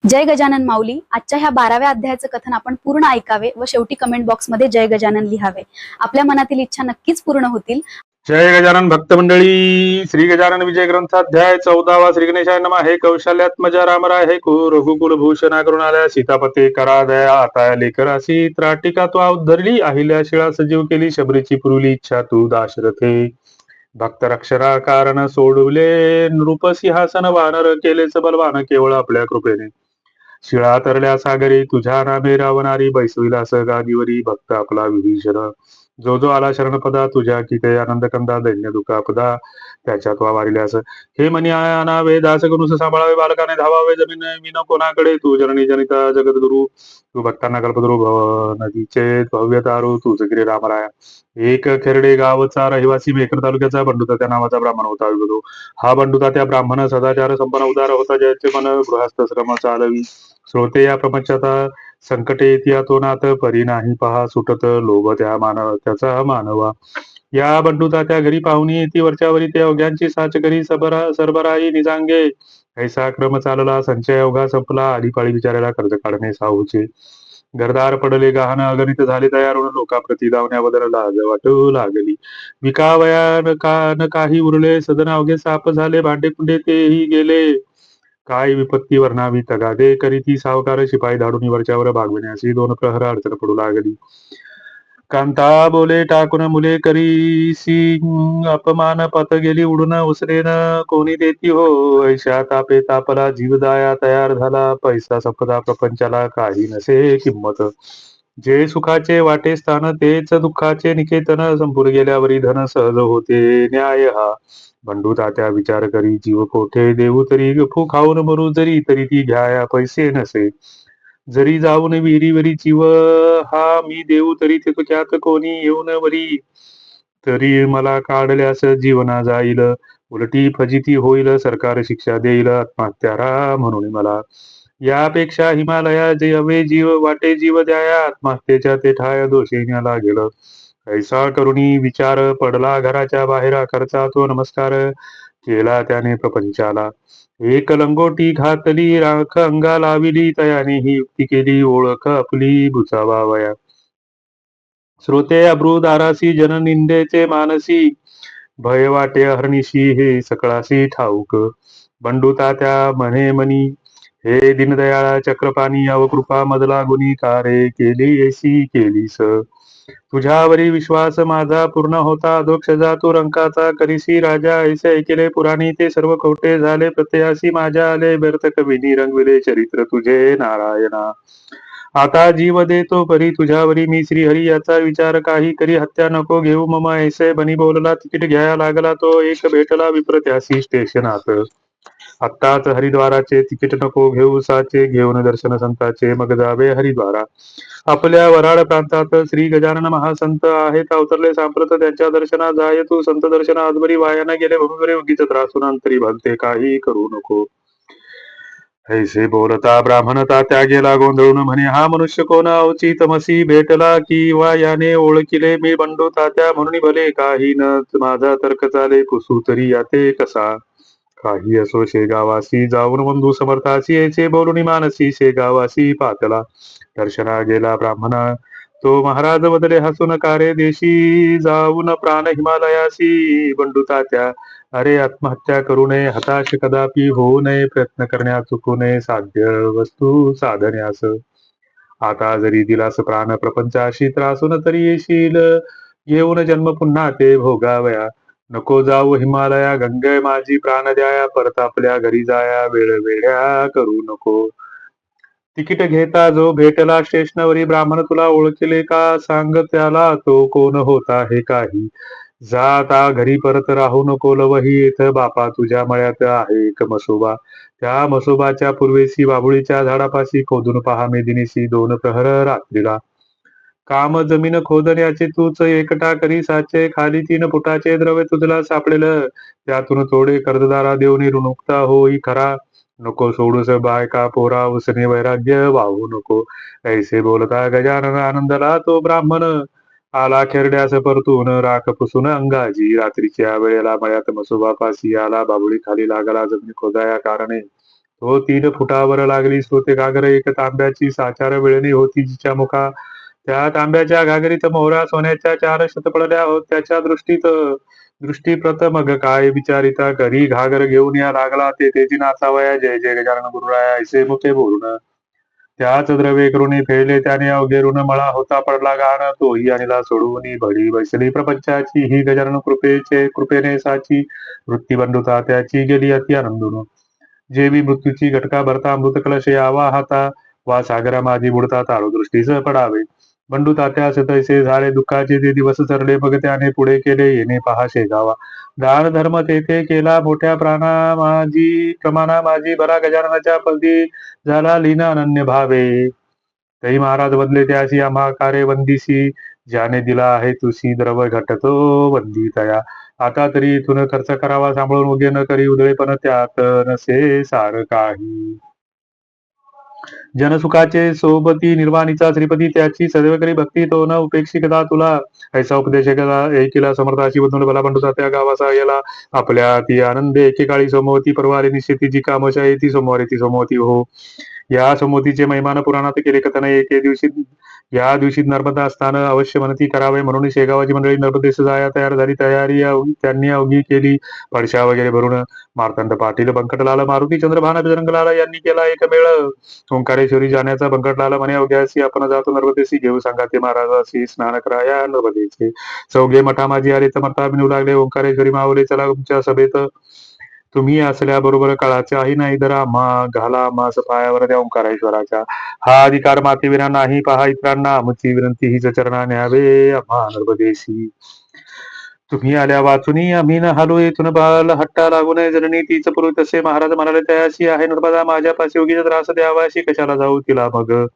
जय गजानन माऊली. आजच्या ह्या 12व्या अध्यायाचं कथन आपण पूर्ण ऐकावे व शेवटी कमेंट बॉक्समध्ये जय गजानन लिहावे. आपल्या मनातील इच्छा नक्कीच पूर्ण होतील. जय गजानन भक्त मंडळी. श्री गजानन विजय ग्रंथाध्याय 14वा. श्री गणेशाय नमः. हे कौशल्यात्मजा रामराय हे रघुकुल भूषणा करून आल्या सीतापते करा दया आता लेकरासी त्राटिका तू उद्धरली अहिल्या शिळा सजीव केली शबरीची पुरवली इच्छा तू दाशरथे भक्त रक्षरा कारण सोडवले नृप सिंहासन वानर केलेच बलवान केवळ आपल्या कृपेने शिळा तरल्या सागरी तुझ्या नामे रावणारी बैसविला गादीवरी भक्त आपला विभीषण जो जो आला शरणपदा तुझ्या की ते आनंद कंदा दैन्य दुःखापदा त्याच्यात वारिल्यास हे मनी अनावे दास कनुस सांभाळावे बालकाने धावावे जमीन विन कोणाकडे तू जननी जनिता जगद्गुरु तू भक्तांना कल्पतरू नदीचे भव्य तारू तुझ गिरे रामराया. एक खेरडे गावचा रहिवासी मेकर तालुक्याचा बंडुता त्या नावाचा ब्राह्मण होता. विभो हा बंडुता त्या ब्राह्मण सदाचार संपन्न उदार होता ज्याचे मन गृहस्थ श्रम चालवी श्रोते या प्रपंचाचा संकटे येती तो नाथ परी नाही पहा सुटत लोभ त्या मानव त्याचा मानवा. या बंडुता त्या घरी पाहुणी ती वरच्यावरी ते अवघ्यांची साच करी सरबराई निजांगे ऐसा क्रम चालला संचय अवघा संपला आडीपाळी विचारायला कर्ज काढणे साहूचे घरदार पडले गहाण अगणित झाले तयार होऊन लोकाप्रती धावण्याबद्दल लाज वाटू लागली. विकावया न काही उरले सदन अवघे साप झाले भांडे कुंडे तेही गेले काय विपत्ती वर्णावी तगादे करी ती सावकार शिपाई धाडून वरच्यावर भागविण्यासी दोन प्रहर अडचण पडू लागली. कांता बोले टाकून मुले करीसी अपमान पत गेली उडून उसरेन कोणी देती हो ऐशा तापे तापला जीवदाया तयार झाला पैसा संपदा प्रपंचाला काही नसे किंमत जे सुखाचे वाटे स्थान तेच दुःखाचे निकेतन संपूर गेल्यावरी धन सहज होते न्याय हा बंडू तात्या विचार करी जीव कोठे देऊ तरी गफू खाऊन मरू जरी तरी ती घ्याया पैसे नसे जरी जाऊन विहिरीवरी जीव हा मी देऊ तरी ते त्यात कोणी येऊन वरी तरी मला काढल्यास जीवना जाईल उलटी फजिती होईल सरकार शिक्षा देईल आत्महत्यारा म्हणून मला यापेक्षा हिमालया जे हवे जीव वाटे जीव द्याया आत्महत्येच्या ते ठाय दोषीने लागेल ऐसा करुणी विचार पडला घराच्या बाहेर खर्चा तो नमस्कार केला त्याने प्रपंचाला एक लंगोटी घातली राख अंगा लाविली तयाने ही युक्ती केली ओळख आपली बुचावावया. श्रोते अब्रुदारासी जननिंदेचे मानसी भय वाटे हरणीशी हे सकळासी ठाऊक बंडू तात्या म्हणे मनी हे दीनदयाळा चक्रपाणी अवकृपा मदला गुणी कारे केली येसी केलीस तुझ्यावरी विश्वास माझा पूर्ण होता अधोक्ष जातो रंकाचा करीसी राजा ऐसे ऐकेले पुराणी ते सर्व खोटे झाले प्रत्ययासी माझ्या आले व्यर्थ कवीनी रंगविले चरित्र तुझे नारायणा. आता जीव देतो परी तुझ्यावरी मी श्रीहरी याचा विचार काही करी हत्या नको घेऊ मम ऐसे बनी बोलला तिकीट घ्यायला लागला तो एक भेटला विप्रत्यासी स्टेशनात आत्ताच हरिद्वाराचे तिकीट नको घेऊ साचे घेऊन दर्शन संताचे मग जावे हरिद्वारा. आपल्या वराड प्रांतात श्री गजानन महासंत आहेत अवतरले सांप्रत त्यांच्या दर्शना जाय तू संत दर्शना आजबरी वायाना गेले भूमीवरे उगीच त्रासून अंतरी भलते काही करू नको ऐसे बोलता ब्राह्मण तात्या गेला गोंधळून म्हणे हा मनुष्य कोण अवचित मसी भेटला किंवा याने ओळखिले मी बंडू तात्या म्हणून भले काही न माझा तर्क चाले पुसू तरी याते कसा काही असो शेगावासी जाऊन बंधू समर्थासी याचे बोलून मानसी शेगावासी पातला दर्शना गेला ब्राह्मण तो महाराज बदले हसून कारे देशी जाऊन प्राण हिमालयासी बंडू तात्या अरे आत्महत्या करू नये हताश कदापि होऊ नये प्रयत्न करण्यात चुकू नये साध्य वस्तू साधण्यास आता जरी दिलास प्राण प्रपंचाशी त्रासून तरी येशील येऊन जन्म पुन्हा ते भोगावया नको जाऊ हिमालया गंगे माझी प्राण द्याया परत आपल्या घरी जाया वेळ वेड्या करू नको. तिकीट घेता जो भेटला स्टेशनवरी ब्राह्मण तुला ओळखले का सांग त्याला तो कोण होता हे काही जाता घरी परत राहू नको लवही येथ बापा तुझ्या मळ्यात आहे एक मसोबा त्या मसोबाच्या पूर्वेसी बाभुळीच्या झाडापाशी खोदून पहा मेदिनीसी दोन प्रहर रात्रीला काम जमीन खोदण्याचे तूच एकटा करी साचे खाली 3 फुटाचे द्रव्य तुझला सापडेल त्यातून थोडे कर्जदारा देऊन ऋणमुक्ता होई खरा नको सोडूस बायका पोरा उसने वैराग्य वाहू नको ऐसे बोलता गजानन आनंदला तो ब्राह्मण आला खेरड्यास परतून राख पुसून अंगाजी रात्रीच्या वेळेला मळ्यात मसोबापाशी आला बाबुळी खाली लागला जमीन खोदाया कारणे तो 3 फुटावर लागली स्रोते घागर एक तांब्याची साचार वेळणी होती जिच्या मुखा त्या तांब्याच्या घागरीत मोहरा सोन्याच्या 4 पडल्या होत त्याच्या दृष्टी प्रथमग काय विचारिता घरी घागर घेऊन या लागला ते तेजी नाचावया जय जय गजानन गुरुराया ऐसे मुखे बोलून त्याच द्रव्ये करुणी फेडले त्याने अवघे ऋण मळा होता पडला गाण तोही आणला सोडून भडी बैसली प्रपंचाची ही गजानन कृपेने साची वृत्ती बंधुता त्याची गेली अति आनंदून जेवी मृत्यूची घटका भरता अमृत कलश यावा हाता वा सागरा माझी बुडता ताळू दृष्टीस पडावे बंडू तात्यास तैसे झाले दुःखाचे ते दिवस सरले मग त्याने पुढे केले येणे पहा शेगावा दान धर्म तेथे केला मोठ्या प्रमाणा माझी बरा गजाननाच्या पदी झाला लीन अनन्य भावे तई महाराज बदले त्याशी आम्हा कार्य वंदिसी ज्याने दिला आहे तुसी द्रव घटतो वंदी तया आता तरी इथून खर्च करावा सांभाळून उगे न करी उधळेपण त्यात नसे सार काही जनसुखाचे सोबती निर्वाणीचा श्रीपती त्याची सदैव करी भक्ती तो न उपेक्षिकता तुला ऐसा उपदेश एकीला समर्थाशी बदलून भला बंडूचा त्या गावाचा गेला आपल्या ती आनंदे एकेकाळी सोमवती परवारी निश्चितीची कामशाही ती सोमवती हो या सोमवतीचे महिमान पुराणात केले कथन एके दिवशी या दिवशी नर्मदा स्नान अवश्य मनती करावे म्हणून शेगावाची मंडळी नर्मदेश जाया तयार झाली त्यांनी अवघी केली पडशा वगैरे भरून मार्तंड पाटील बंकटलाल मारुती चंद्रभान बजरंगलाल यांनी केला एक मेळ ओंकारेश्वरी जाण्याचा बंकटलाल म्हणे अवघ्यासी आपण जातो नर्मदेशी घेऊ सांगा ते महाराजाशी स्नान करा या नर्मदेचे चौघे मठा माझी आले तर मठा बिनू लागले ओंकारेश्वरी मावले चला तुमच्या सभेत तुम्ही असल्याबरोबर काळाच्याही नाही दरा घाला मास पायावर त्या ओंकारेश्वराच्या हा अधिकार मातेविना नाही पहा इतरांना आमची विनंती हीच चरणा न्यावे आम्हा नर्मदेशी तुम्ही आल्या वाचुनी आम्ही न हालो इथून बाल हट्टा लागू नये जननी तीच पूर्वी तसे महाराज म्हणाले तयाशी आहे नर्मदा माझ्यापाशी उगीच त्रास द्यावाशी कशाला जाऊ तिला मग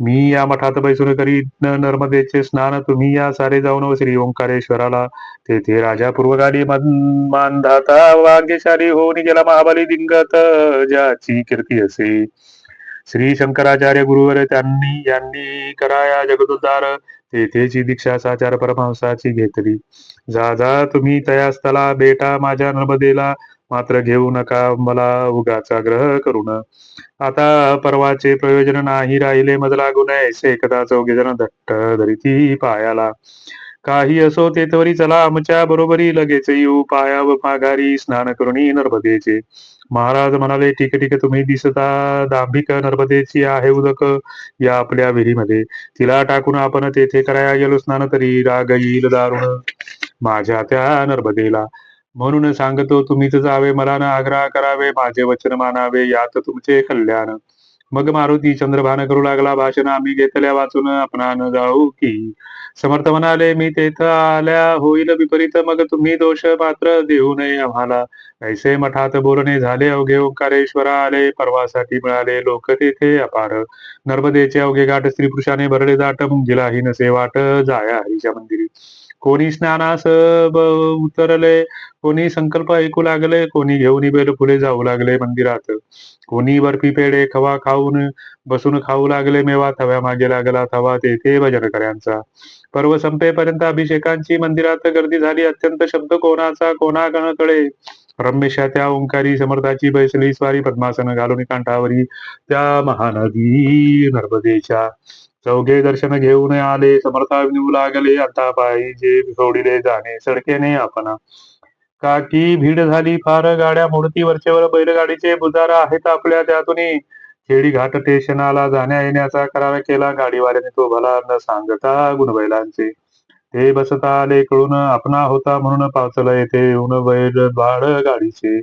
मी या मठात बैसून करी नर्मदेचे स्नान तुम्ही या सारे जाऊन श्री ओंकारेश्वराला तेथे राजा पूर्वगाडी मानधाता वाग्यशाली होऊन गेला महाबली दिंगत ज्याची कीर्ती असे श्री शंकराचार्य गुरुवर यांनी कराया जगदुद्धार तेथेची दीक्षा साचार परमहंसाची घेतली जा जा तुम्ही तया स्थला बेटा माझ्या नर्मदेला मात्र घेऊ नका मला उगाचा ग्रह करून आता परवाचे प्रयोजन नाही राहिले मज लागू नये ऐसे एकदा चौघे जण दट्ट धरिती पायाला काही असो ते तरी चला आमच्या बरोबरी लगेच येऊ पाया व माघारी स्नान करुणी नर्मदेचे महाराज म्हणाले ठीक ठीक तुम्ही दिसता दांभिक नर्मदेची आहे उदक या आपल्या विहिरीमध्ये तिला टाकून आपण तेथे कराया गेलो स्नान तरी राग येईल दारुण माझ्या त्या नर्मदेला म्हणून सांगतो तुम्हीच जावे मला न आग्रह करावे माझे वचन मानावे यात तुमचे कल्याण मग मारुती चंद्रभान करू लागला भाषण आम्ही घेतल्या वाचून आपणा न जाऊ की समर्थ म्हणाले मी तेथ आल्या होईल विपरीत मग तुम्ही दोष मात्र देऊ नये आम्हाला ऐसे मठात बोलणे झाले अवघे ओंकारेश्वरा आले परवासाठी मिळाले लोक तेथे अपार नर्मदेचे अवघे घाट स्त्री पुरुषाने भरले दाट मुंगीलाही नसे वाट जाया हरीच्या मंदिरी कोणी स्नानास उतरले कोणी संकल्प ऐकू लागले कोणी घेऊन बेल फुले जाऊ लागले मंदिरात कोणी बर्फी पेढे खवा खाऊन बसून खाऊ लागले मेवा थव्या मागे लागला थवा तेथे भजनकऱ्यांचा पर्व संपेपर्यंत अभिषेकांची मंदिरात गर्दी झाली अत्यंत शब्द कोणाचा कोणाकळे रमेशा त्या ओंकारी समर्थाची बैसली स्वारी पद्मासन घालून कांठावरी त्या महानदी नर्मदेच्या चौघे दर्शन घेऊन आले समर्था निऊ लागले आता पाहिजे सोडिले जाणे सडकेने आपणा काठी भीड झाली फार गाड्या मोडती वरचेवर बैलगाडीचे बुजारा आहेत आपल्या त्यातून खेडी घाट स्टेशनाला जाण्या येण्याचा करार केला गाडीवाल्याने तो भला न सांगता गुणबैलांचे ते बसता आले कळून आपणा होता म्हणून पावचला येथे येऊन बैल भाड गाडीचे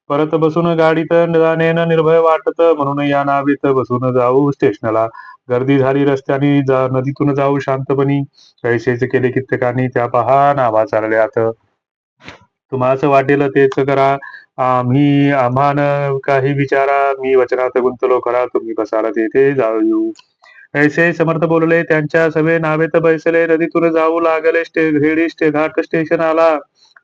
परत बसून गाडीत जाणे न निर्भय वाटत म्हणून या नावीत बसून जाऊ स्टेशनला गर्दी झाली रस्त्याने नदीतून जाऊ शांतपणी कैसेच केले कित्येकांनी त्या पहा नावा चालल्यात तुम्हास वाटेल तेच करा आम्हान काही विचारा मी वचनात गुंतलो खरा तुम्ही बसाल तेथे जाऊ येऊ ऐसे समर्थ बोलले त्यांच्या सवे नावेत बैसले नदीतून जाऊ लागले घाट स्टेशन आला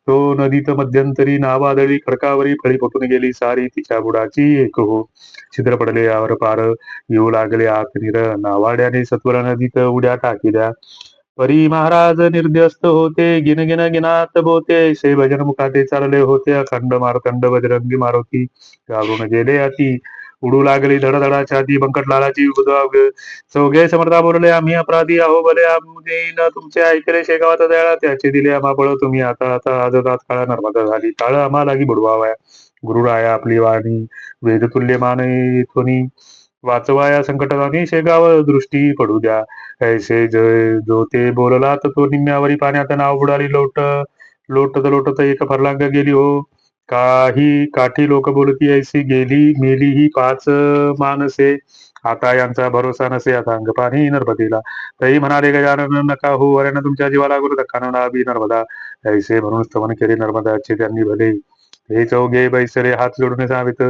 तो नदीत मध्यंतरी नावादळी खडकावरी फळी फुटून गेली सारी तिच्या बुडाची एक हो छिद्र पडले यावर पार येऊ लागले आत निर नावाड्याने सत्वर नदीत उड्या टाकिल्या परी महाराज निर्ध्यस्त होते गिन गिन गिनात बोते ऐसे भजन मुखाते चालले होते अखंड मारतंड बजरंगी मारुती घाबरून गेले अति उडू लागली धडधडा छाती बंकटलालाची उद्वाग चौघे समर्था बोलले आम्ही अपराधी आहो भले आम्ही न तुमचे ऐकले शेगावाचा दयाळा त्याचे दिले आम्हा बळ तुम्ही आता आता आज काळा नर्मदा झाली काळ आम्हा लागी बुडवावया गुरुराया आपली वाणी वेदतुल्य मान इथुनी वाचवाया संकटाने शेगाव दृष्टी पडू द्या ऐसे जो ते बोलला तर तो निम्म्यावरी पाण्यात नाव बुडाली लोटत लोटत एक फरलांग गेली हो काही काठी लोक बोलती ऐसी गेली मेली ही पाच मानसे आता यांचा भरोसा नसे आता अंगपाणी नर्मदेला तरी म्हणाले गजानन नका हो वऱ्यानं तुमच्या जीवाला गुरु धक्का बी नर्मदा ऐसे म्हणून स्तवन केले नर्मदाचे त्यांनी भले हे चौघे बैसरे हात जोडून सावित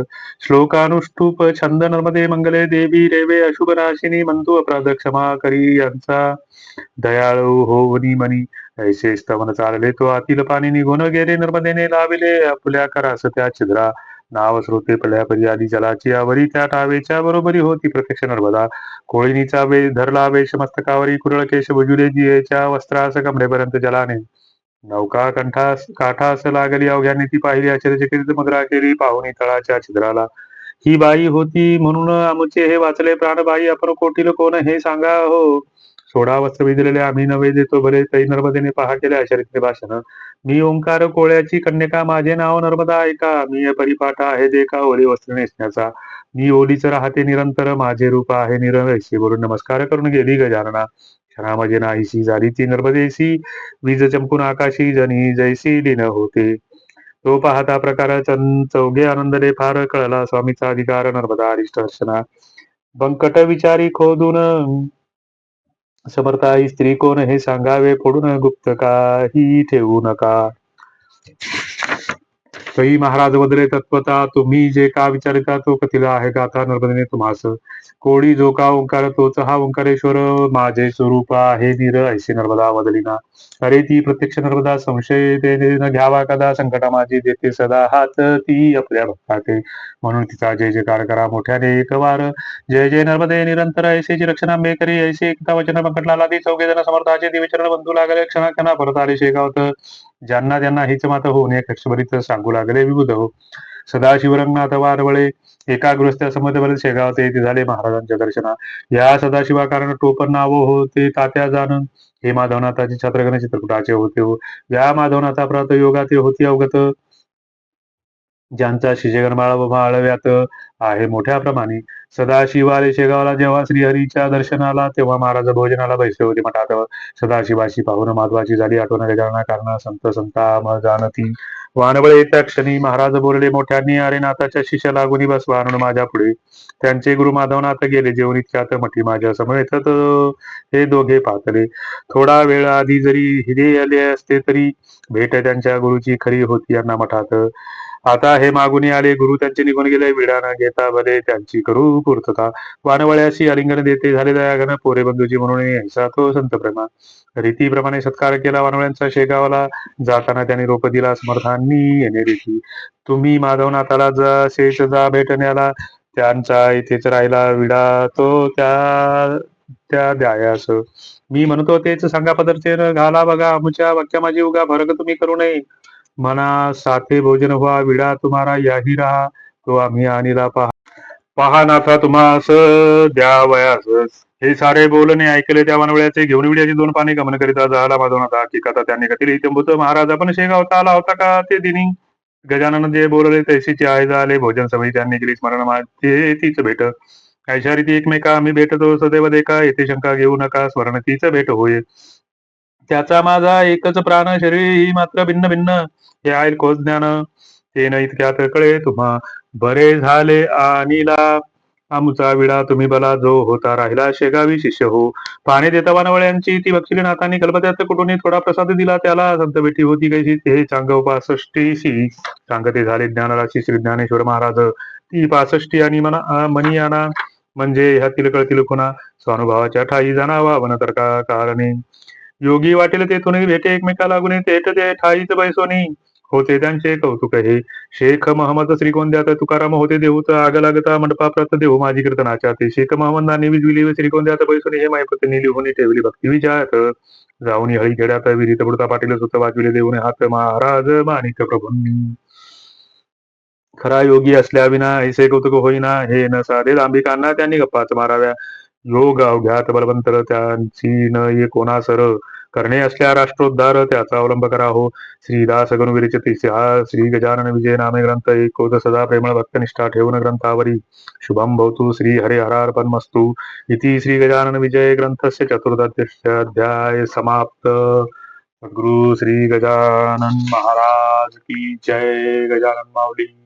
श्लोकानुष्टुप छंद नर्मदे मंगले देवी रेवे अशुभ नाशिनी म्हणतो अपराध क्षमा करी यांचा दयाळू होवनी मनी ऐसे स्तवन चालले तो आतील पाणी निघून गेले नर्मदेने लाविले आपल्या करास त्या छिद्रा नाव स्रोते पडल्या परी आधी जलाची आवरी त्या टावेच्या बरोबरी होती प्रत्यक्ष नर्मदा कोळीनीचा धरला वेश मस्तकावरी कुरळ केश भुजुले जियेच्या वस्त्रास कमरेपर्यंत जलाने नौका काठास लागली अवघ्याने ती पाहिली आश्चर्यचकित मुद्रा केली पाहुणी तळाच्या छिद्राला ही बाई होती म्हणून आमचे हे वाचले प्राणबाई आपण कोटील कोण हे सांगा हो सोडा वस्त्र भिजलेले आम्ही नवे देतो भले तै नर्मदेने पहा केले आश्चर्य भाषण मी ओंकार कोळ्याची कन्यका माझे नाव नर्मदा ऐका मी परिपाठ आहे देखा ओली वस्त्र नेसण्याचा मी ओलीच राहते निरंतर माझे रूप आहे निरवैशी बोलून नमस्कार करून गेली गजानना क्षणामध्ये नाहीशी झाली ती नर्मदेशी वीज चमकून आकाशी जनी जैसी लीन होते तो पाहता प्रकार चौघे आनंदले फार कळला स्वामीचा अधिकार नर्मदा अरिष्ट हर्षणा बंकट विचारी खोदून समर्था ही स्त्री कोण हे सांगावे फोडून गुप्त काही ठेवू नका तरी महाराज वदले तत्वता तुम्ही जे का विचारिता तो कथिला आहे का आता नर्मदेने तुम्हास कोळी जो का ओंकार तोच हा ओंकारेश्वर माझे स्वरूप आहे निर ऐशी नर्मदा वदलिना अरे ती प्रत्यक्ष नर्मदा संशय न घ्यावा कदा संकटा माझी देते सदा हात ती आपल्या भक्ताते म्हणून तिचा जय जयकार करा मोठ्याने एक वार जय जय नर्मदे निरंतर ऐसेची रक्षणा मे करी ऐसे एकता वचन बंकटला ती चौघे जण समर्थाचे दिविचरण बंधू लागले क्षणा क्षणा परत आले शेगावत ज्यांना ज्यांना हिच मात होऊन एक लक्षभरीत सांगू लागले विबुध हो सदाशिव रंगनाथ वारवळे एका गृहस्थ समजबल शेगाव ते येथे झाले महाराजांच्या दर्शना या सदाशिवा कारण टोपण नाव होते तात्या जाण हे माधवनाथाचे छत्रगण चित्रकूटाचे होते हो या माधवनाथा प्रात योगा ते होती अवगत ज्यांचा शिजेगण माळव्यात आहे मोठ्या प्रमाणे सदाशिवाले शेगावला जेव्हा श्रीहरीच्या दर्शनाला तेव्हा महाराज भोजनाला बैसले होते मठात सदाशिवाशी पाहून माधवाची झाली आठवण गजानना कारण संत संता जानती वानवळे येत्या क्षणी महाराज बोलले मोठ्यांनी अरे नाथाच्या शिष्य लागून बसवा आणून माझ्या पुढे त्यांचे गुरु माधवनाथ गेले जेवण इतक्यात मठी माझ्या समवेत हे दोघे पातले थोडा वेळ आधी जरी हिरे आले असते तरी भेट त्यांच्या गुरुची खरी होती यांना मठात आता हे मागुनी आले गुरु त्यांचे निघून गेले विडा न घेता भले त्यांची करू पूर्तता वानवळ्याशी आलिंगन देते झाले दयागन पोरे बंधूजी म्हणून ऐसा तो संत प्रेमा रीतीप्रमाणे सत्कार केला वानवळ्यांचा शेगावला जाताना त्यांनी रोप दिला समर्थांनी येणे रीती तुम्ही माधवनाथाला शेष जा भेटण्याला त्यांचा इथेच राहिला विडा तो त्या द्यायास मी म्हणतो तेच सांगा पदरचे घाला बघा आमच्या वाक्या माझी उगा फरक तुम्ही करू नये मना साथे भोजन व्हा विडा तुम्हारा याही राहा तो आम्ही आणीला पहा नाथा तुम्हास द्यावयास हे सारे बोलणे ऐकले त्या वनवळ्याचे घेऊन विड्याची दोन पाने गमन करिता झाला माधवनाथा की कथा त्यांनी कथिली इत्यंभूत महाराज आपण शेगावता आला होता का ते दिनी गजानन जे बोलले तैसीचे आहे झाले भोजन सवयी त्यांनी केली स्मरण तीच भेट ऐशा रीती एकमेका आम्ही भेटतो सदैव देखा येथे शंका घेऊ नका स्मरण तीच भेट होय त्याचा माझा एकच प्राण शरीर ही मात्र भिन्न भिन्न हे आहे कोच ज्ञान ते न इतक्यात कळे तुम्हा बरे झाले आणिला आमुचा विडा तुम्ही बला जो होता राहिला शेगावी शिष्य हो पाणी देता वानवळ्यांची ती बक्षिली नाथांनी कल्पत्यात कुटुनी थोडा प्रसाद दिला त्याला संत भेटी होती कैसी ते चांग 65 सांगते झाले ज्ञानराशी श्री ज्ञानेश्वर महाराज ती 65 आणि मनियाना म्हणजे ह्यातील कळतील खुना स्वानुभवाच्या ठाई जाणावा वनतर्का कारणे योगी वाटेल तेथून भेटे एकमेका लागून थेट ते ठाईच बैसोनी होते त्यांचे कौतुक हे. शेख महमद श्रीगोंद्यात तुकाराम होते देऊत आग लागता मंडपा प्रत देऊ माझी कीर्तनाच्या ते. शेख महमदांनी विजविली श्रीगोंद्यात बैसून हे मायपतीने लिहून ठेवली भक्ती विजयात. जाऊन हळी खेड्यात विहिरीत बुडता पाटील सुत वाजविले देऊन हात महाराज माणिक प्रभूंनी. खरा योगी असल्या विना ऐसे कौतुक होईना हे न साधे दांभिकांना त्यांनी गप्पाच माराव्या. योग अवघ्यात बलवंतर त्यांची न ये कोणासर. करणे असल्या राष्ट्रोद्धार त्याचा अवलंब करा हो. श्रीदास गणुविरचित श्री गजानन विजय नामे ग्रंथ एकोद सदा प्रेमळ भक्तनिष्ठा ठेवून ग्रंथावरी. शुभम भवतु श्री हरे हरार्पणमस्तु. इति श्री गजानन विजय ग्रंथस्य चतुर्दश समाप्त. गुरु श्री गजानन महाराज की जय. गजानन माऊली